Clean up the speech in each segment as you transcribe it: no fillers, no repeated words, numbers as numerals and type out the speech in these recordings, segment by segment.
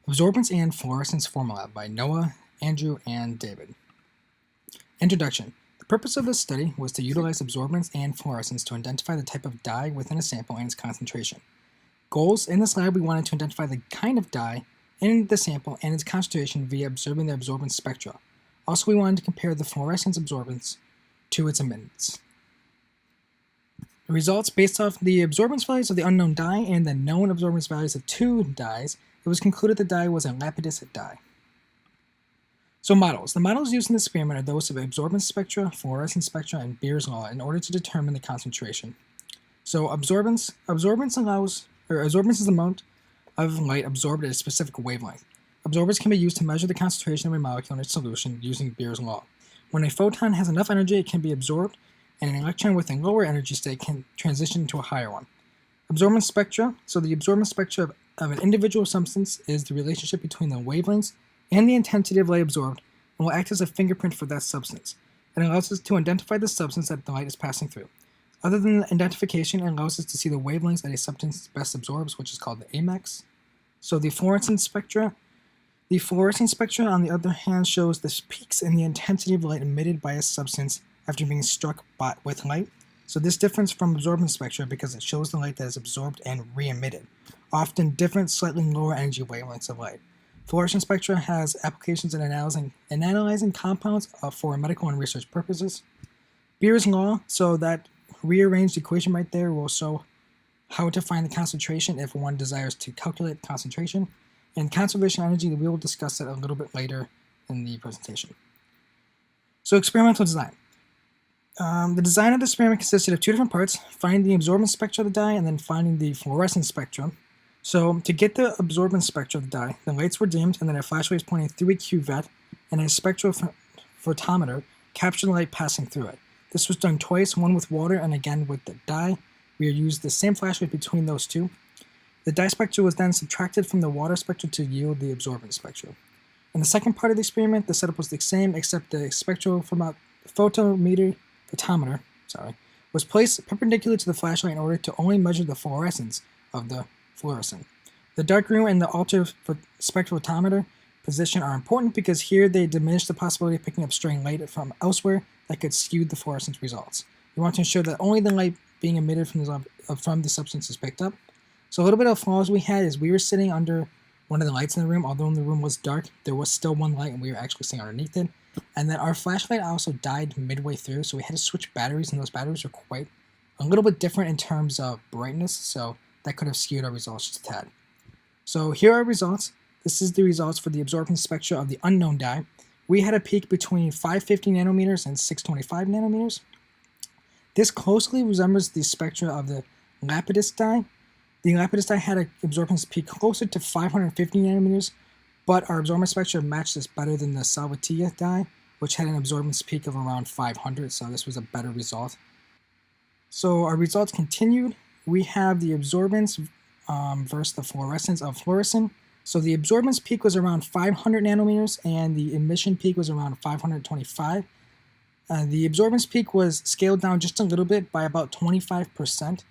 Absorbance and Fluorescence Formula by Noah, Andrew, and David. Introduction. The purpose of this study was to utilize absorbance and fluorescence to identify the type of dye within a sample and its concentration. Goals: in this lab we wanted to identify the kind of dye in the sample and its concentration via observing the absorbance spectra. Also, we wanted to compare the fluorescence absorbance to its emittance. The results: based off the absorbance values of the unknown dye and the known absorbance values of two dyes, it was concluded the dye was a lapidus dye. So models. The models used in the experiment are those of absorbance spectra, fluorescence spectra, and Beer's law in order to determine the concentration. So absorbance is the amount of light absorbed at a specific wavelength. Absorbance can be used to measure the concentration of a molecule in its solution using Beer's law. When a photon has enough energy, it can be absorbed, and an electron with a lower energy state can transition to a higher one. Absorbance spectra. So the absorbance spectra of an individual substance is the relationship between the wavelengths and the intensity of light absorbed, and will act as a fingerprint for that substance. It allows us to identify the substance that the light is passing through. Other than the identification, it allows us to see the wavelengths that a substance best absorbs, which is called the AMAX. So the fluorescence spectra. The fluorescence spectra, on the other hand, shows the peaks in the intensity of light emitted by a substance after being struck with light. So this differs from absorbance spectra because it shows the light that is absorbed and re-emitted, often different, slightly lower energy wavelengths of light. Fluorescence spectra has applications in analyzing compounds for medical and research purposes. Beer's law, so that rearranged equation right there will show how to find the concentration if one desires to calculate concentration. And conservation energy, we will discuss it a little bit later in the presentation. So experimental design. The design of the experiment consisted of two different parts: finding the absorbance spectra of the dye and then finding the fluorescence spectra. So to get the absorbance spectra of the dye, the lights were dimmed and then a flashlight was pointing through a cuvette and a spectrophotometer captured the light passing through it. This was done twice, one with water and again with the dye. We used the same flashlight between those two. The dye spectra was then subtracted from the water spectra to yield the absorbance spectra. In the second part of the experiment, the setup was the same, except the spectrophotometer was placed perpendicular to the flashlight in order to only measure the fluorescence of the fluorescent. The dark room and the spectrophotometer position are important because here they diminish the possibility of picking up stray light from elsewhere that could skew the fluorescence results. We want to ensure that only the light being emitted from the substance is picked up. So a little bit of flaws we had is we were sitting under one of the lights in the room. Although the room was dark, there was still one light and we were actually sitting underneath it. And then our flashlight also died midway through, so we had to switch batteries, and those batteries were quite a little bit different in terms of brightness, so that could have skewed our results just a tad. So here are our results. This is the results for the absorbance spectra of the unknown dye. We had a peak between 550 nanometers and 625 nanometers. This closely resembles the spectra of the lapidus dye. The lapidus dye had an absorbance peak closer to 550 nanometers, but our absorbance spectra matched this better than the salvia dye, which had an absorbance peak of around 500, so this was a better result. So our results continued. We have the absorbance versus the fluorescence of fluorescent. So the absorbance peak was around 500 nanometers, and the emission peak was around 525. The absorbance peak was scaled down just a little bit by about 25%.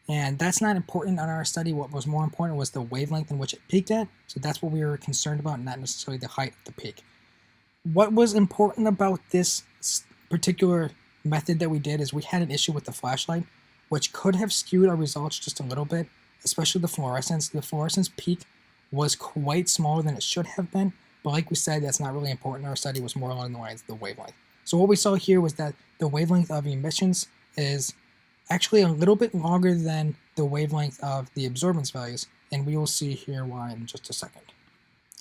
And that's not important on our study. What was more important was the wavelength in which it peaked at. So that's what we were concerned about, not necessarily the height of the peak. What was important about this particular method that we did is we had an issue with the flashlight, which could have skewed our results just a little bit, especially the fluorescence. The fluorescence peak was quite smaller than it should have been, but like we said, that's not really important. Our study was more along the lines of the wavelength. So what we saw here was that the wavelength of emissions is actually a little bit longer than the wavelength of the absorbance values, and we will see here why in just a second.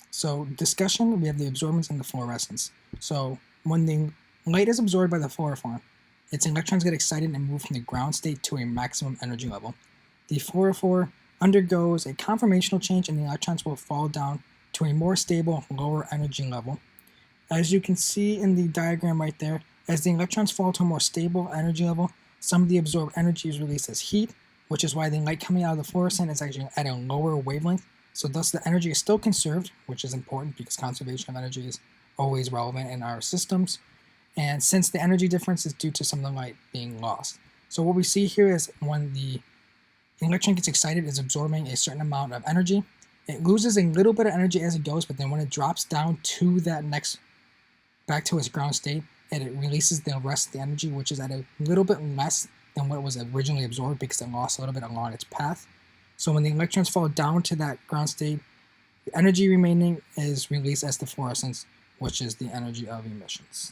So discussion, we have the absorbance and the fluorescence. So when the light is absorbed by the fluorophore, its electrons get excited and move from the ground state to a maximum energy level. The fluorophore undergoes a conformational change and the electrons will fall down to a more stable, lower energy level. As you can see in the diagram right there, as the electrons fall to a more stable energy level, some of the absorbed energy is released as heat, which is why the light coming out of the fluorescent is actually at a lower wavelength. So thus the energy is still conserved, which is important because conservation of energy is always relevant in our systems. And since the energy difference is due to some of the light being lost. So what we see here is when the electron gets excited, it's absorbing a certain amount of energy. It loses a little bit of energy as it goes, but then when it drops down to that next, back to its ground state, it releases the rest of the energy, which is at a little bit less than what was originally absorbed because it lost a little bit along its path. So when the electrons fall down to that ground state, the energy remaining is released as the fluorescence, which is the energy of emissions.